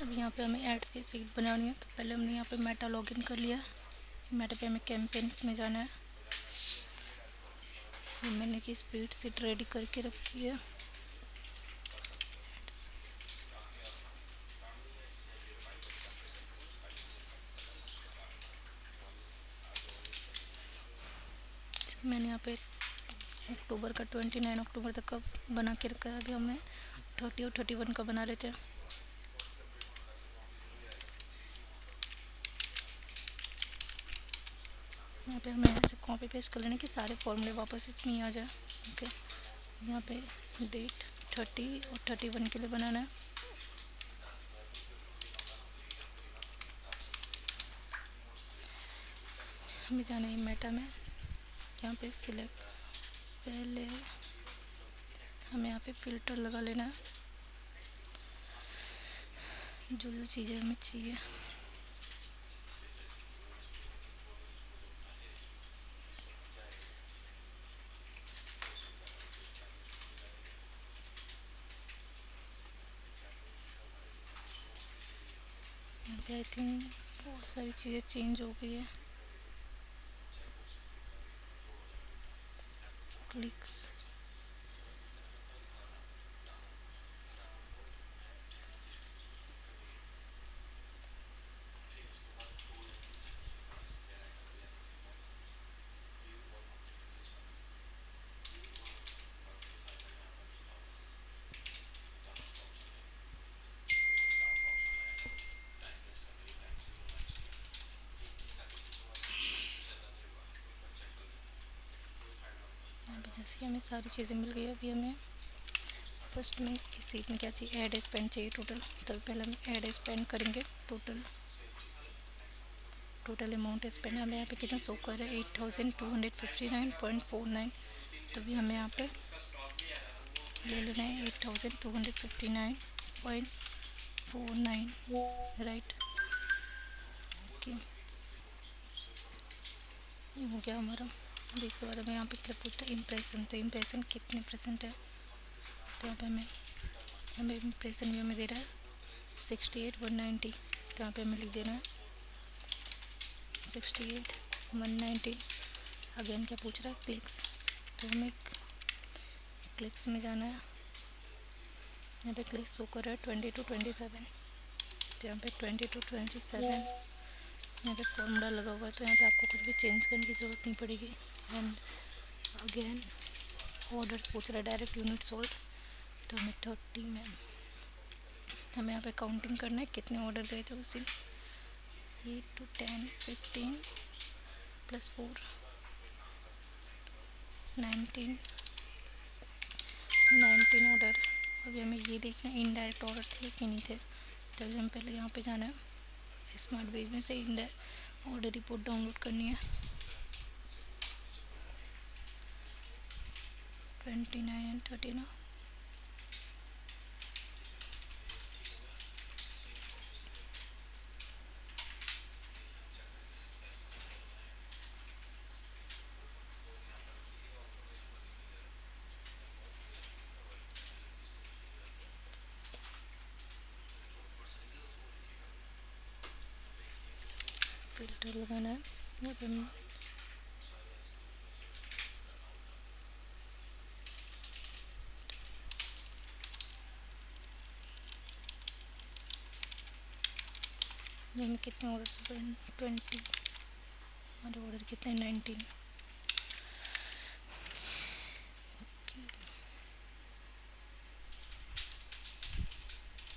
अब यहाँ पे हमें एड्स की सीट बनानी है, तो पहले हमने यहाँ पे मेटा लॉगिन कर लिया। मेटा पे हमें कैंपेन्स में जाना है। मैंने की स्प्रेड सीट रेडी करके रखी है। मैंने यहाँ पे अक्टूबर का 29 अक्टूबर तक का बना के रखा है। अभी हमें 30 और 31 का बना लेते हैं। यहाँ पे हमें ऐसे कॉपी पेस्ट कर लेने कि सारे फॉर्मूले वापस इसमें ही आ जाए। ओके, यहाँ पे डेट 30 और 31 के लिए बनाना है। हमें जाना है मेटा में, यहाँ पे सिलेक्ट, पहले हमें यहाँ पे फ़िल्टर लगा लेना है जो जो चीज़ें हमें चाहिए। यहाँ पे आई थिंक बहुत सारी चीज़ें चेंज हो गई है। क्लिक्स, जैसे कि हमें सारी चीज़ें मिल गई। अभी हमें फर्स्ट में इस सीट में क्या चाहिए, ऐड स्पेंड चाहिए टोटल। तो पहले हम ऐड स्पेंड करेंगे। टोटल अमाउंट स्पेंड हमें यहाँ पे कितना शो कर रहा है, 8259.49। तो भी हमें यहाँ पे ले लेना है 8259.49, राइट। ओके, ये हो गया हमारा। अभी इसके बाद हमें यहाँ पे क्या पूछ रहा है, इम्प्रेशन। तो इम्प्रेशन कितने परसेंट है, तो यहाँ पे हमें इम्प्रेशन भी हमें दे रहा है 68,190। तो यहाँ पे हमें लिख देना है 68,190। अगेन क्या पूछ रहा है, क्लिक्स। तो हमें क्लिक्स में जाना है। यहाँ पे क्लिक्स शो कर रहा है 20 to 27। तो यहाँ पे 20 to 27 यहाँ पे फॉर्मूला लगा हुआ है, तो यहाँ पे आपको कुछ भी चेंज करने की ज़रूरत नहीं पड़ेगी। एंड अगेन ऑर्डर्स पूछ रहा है, डायरेक्ट यूनिट सोल्ड। तो हमें 30 में हमें यहाँ पे काउंटिंग करना है कितने ऑर्डर गए थे उसी 8 to 10 15 + 4 19 ऑर्डर। अभी हमें ये देखना है इनडायरेक्ट ऑर्डर थे कि नहीं थे। तभी हम पहले यहाँ पे जाना है, स्मार्ट बेस में से इनडायरेक्ट ऑर्डर रिपोर्ट डाउनलोड करनी है। 29 and 30 ना। फिल्टर लगाना है यहाँ पे। हमें कितने ऑर्डर से 20, हमारे ऑर्डर कितने 19।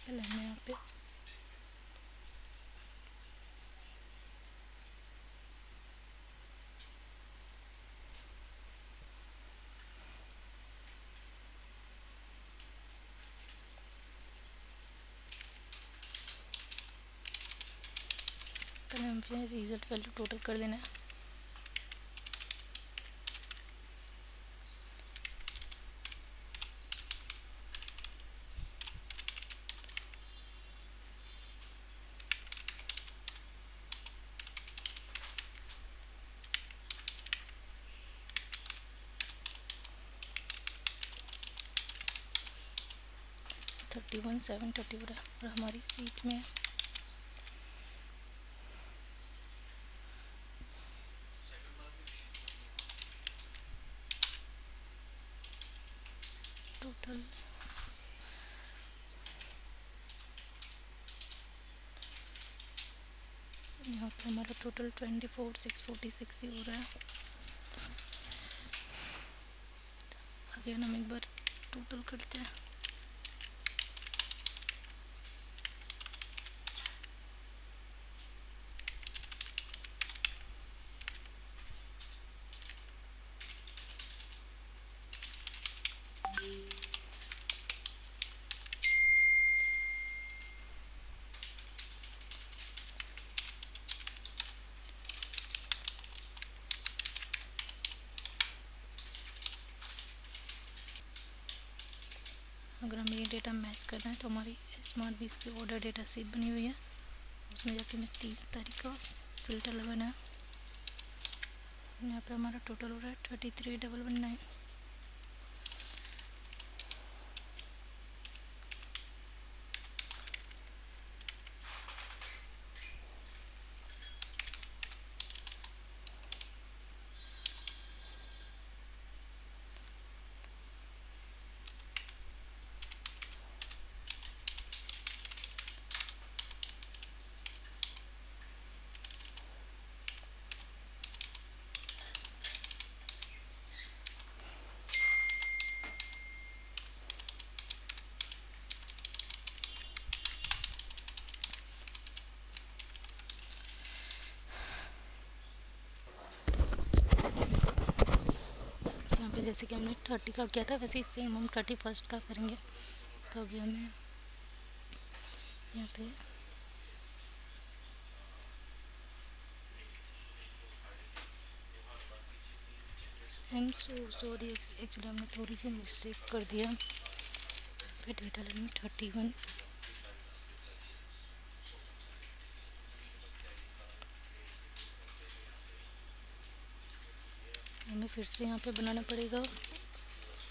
पहले हमें यहाँ पे रिजल्ट वैल्यू टोटल कर देना है। 31,730 हो रहा है। और हमारी सीट में टोटल यहाँ पे हमारा टोटल 24,646 ही हो रहा है। अगेन हम एक बार टोटल करते हैं। अगर हमें ये डेटा मैच करना है तो हमारी स्मार्ट बीस की ऑर्डर डेटा सीट बनी हुई है, उसमें जाके हमें 30 तारीख का फ़िल्टर लगाना है। यहाँ पे हमारा टोटल हो रहा है 33,119। यहाँ पे जैसे कि हमने 30 का किया था वैसे ही सेम हम 31 का करेंगे। तो अभी हमें यहाँ पे सॉरी, एक्चुअली हमने थोड़ी सी मिस्टेक कर दिया। फिर डेटा लाइन में 31 हमें फिर से यहाँ पे बनाना पड़ेगा।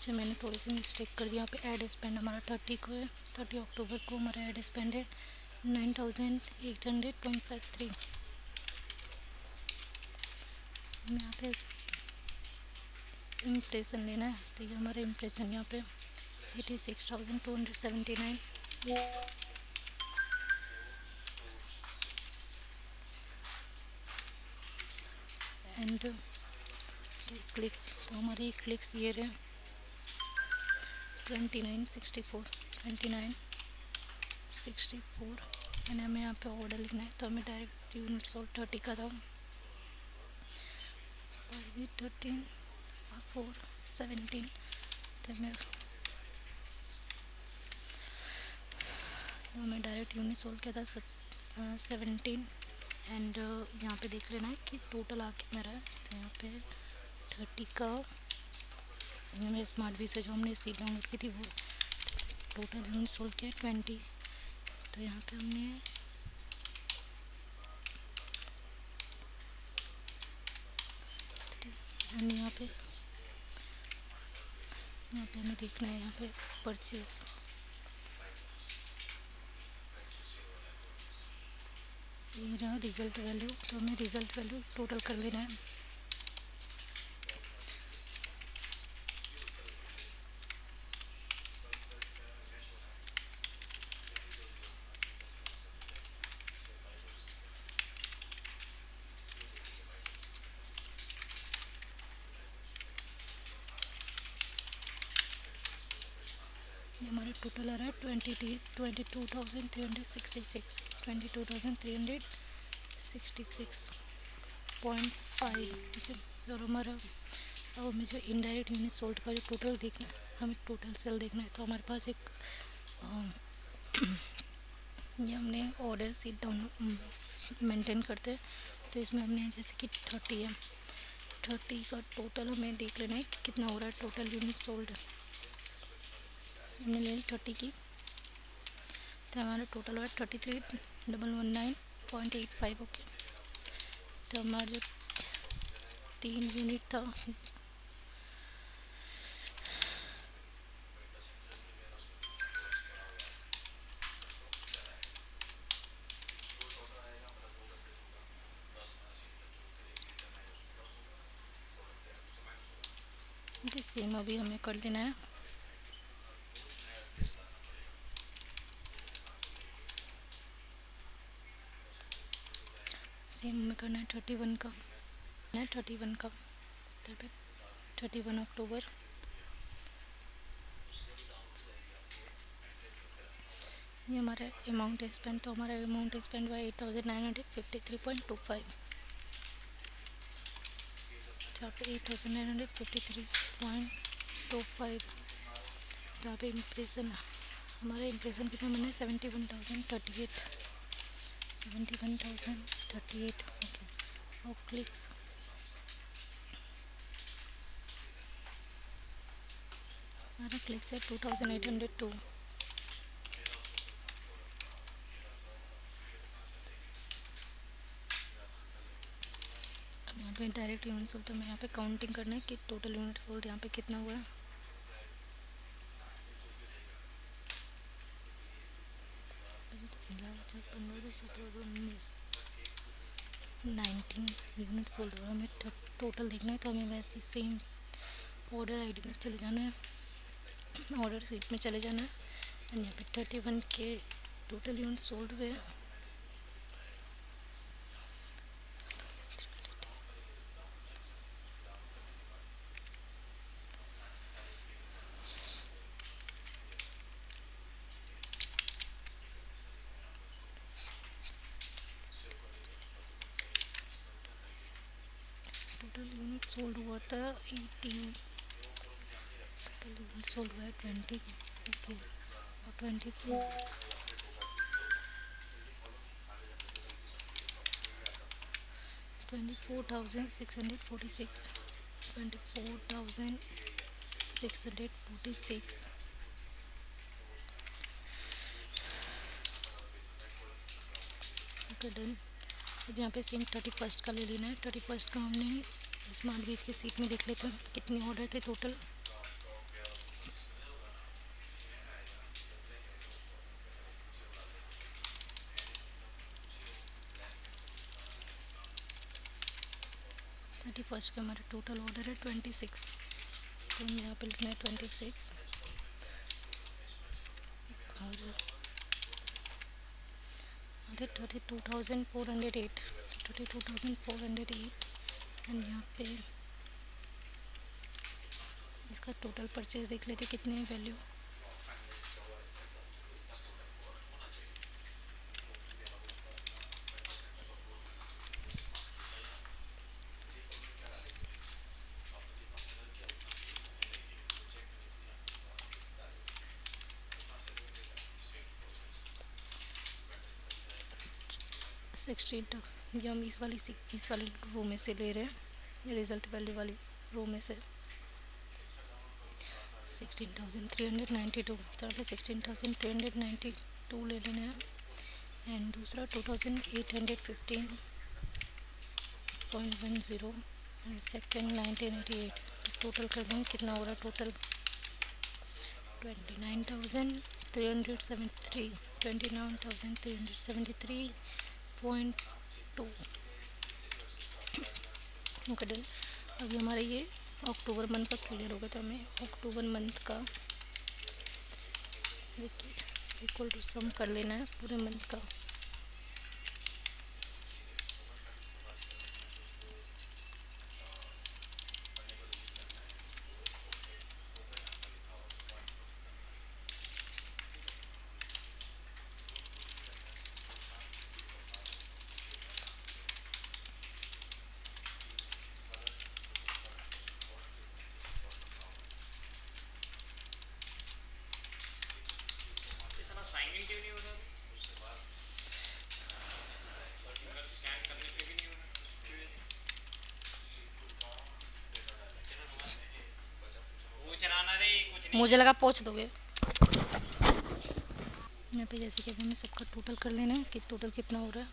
जो मैंने थोड़ी सी मिस्टेक कर दी, यहाँ पे ऐड स्पेंड हमारा 30 को है, 30 अक्टूबर को हमारा ऐड स्पेंड है 9,800.53। हमें यहाँ पे इम्प्रेशन लेना है, तो ये हमारा इम्प्रेशन यहाँ पे 86,279 एंड क्लिक्स, तो हमारी क्लिक्स ये रहे 2964 एंड हमें यहाँ पे ऑर्डर लिखना है। तो हमें डायरेक्ट यूनिट सोल्ड 30 का था, 13 4 17, तो हमें डायरेक्ट यूनिट सोल्ड किया था 17 एंड यहाँ पे देख लेना है कि टोटल आ कितना रहा है। तो यहाँ पे 30 का हमें स्मार्ट बी से जो हमने सीट डाउनलोड की थी वो टोटल यूनिट सोल्ड किया 20। तो यहाँ पे हमने यहाँ पे हमें देखना है यहाँ पे परचेज, ये रहा रिज़ल्ट वैल्यू। तो हमें रिज़ल्ट वैल्यू टोटल कर लेना है। हमारा टोटल आ रहा है 22,366 22,366.5। और हमारा अब हमें जो इनडायरेक्ट यूनिट सोल्ड का जो टोटल देखना है, हमें टोटल सेल देखना है। तो हमारे पास एक ये हमने ऑर्डर सीट डाउन मेंटेन करते हैं, तो इसमें हमने जैसे कि 30 है, 30 का टोटल हमें देख लेना है कि कितना हो रहा है टोटल यूनिट सोल्ड। हमने ले ली 30 की, तो हमारा टोटल हुआ 33,119.85। ओके, तो हमारा जो 3 यूनिट था सेम अभी हमें कर लेना है। सेम हमें करना है 31 का, 31 का, तो पे 31 अक्टूबर। ये हमारा अमाउंट स्पेंड, तो हमारा अमाउंट स्पेंड हुआ 8953.25, जहाँ पे 8953.25। तो यहाँ पे इम्प्रेशन, हमारा इम्प्रेशन कितना बना है 71,038, 71,038। ओके, और क्लिक्स हमारा क्लिक्स है 2,802। अब यहाँ पे डायरेक्ट यूनिट सोल्ड, तो हमें यहाँ पे काउंटिंग करना है कि टोटल यूनिट सोल्ड यहाँ पे कितना हुआ है। 19 यूनिट सोल्ड हुआ। हमें टोटल देखना है, तो हमें वैसे सेम ऑर्डर आईडी में चले जाना है, ऑर्डर सीट में चले जाना है, एंड यहाँ पे 31 के टोटल यूनिट सोल्ड हुए हैं। टोटल यूनिट सोल्ड हुआ था 18, टोटल यूनिट सोल्ड हुआ है 20। ओके, और 24,646, 24,646। Okay, done. अब यहाँ पे सेम 31 का ले लेना है। 31 का हमने स्मार्ट बीज के सीट में देख लेते हैं कितने ऑर्डर थे टोटल। थर्टी फर्स्ट का हमारा टोटल ऑर्डर है 26, तो हम यहाँ पे लिखना है 26, और 32,408, 32,408। एंड यहाँ पे इसका टोटल परचेज देख लेते कितने है वैल्यू। 16, ये हम इस वाली रो में से ले रहे हैं, रिजल्ट वैल्यू वाली रो में से 16,392, तो यहाँ पे 16,392 ले लेना है। एंड दूसरा 2,815.10, एंड सेकेंड 1988। टोटल कर देंगे कितना हो रहा है टोटल 29,373, 29,373.2। Okay, done. अभी हमारा ये अक्टूबर मंथ का क्लियर हो गया, तो हमें अक्टूबर मंथ का देखिए इक्वल टू सम कर लेना है पूरे मंथ का। साइन इन क्यों नहीं हो रहा? फिंगर स्कैन करने पे भी नहीं हो रहा? पूछ रहा ना रे, कुछ नहीं। मुझे लगा पूछ दोगे। यहाँ पे जैसे कि अभी हमें सबका टोटल कर लेना है कि टोटल कितना हो रहा है।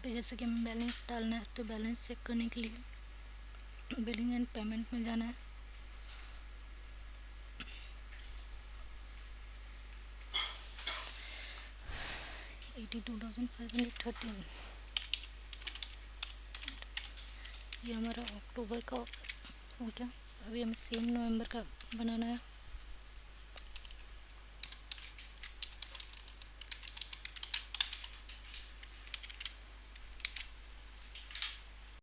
पे जैसे कि हमें बैलेंस डालना है, तो बैलेंस चेक करने के लिए बिलिंग एंड पेमेंट में जाना है। $82,513 ये हमारा अक्टूबर का हो गया। अभी हमें सेम नवंबर का बनाना है।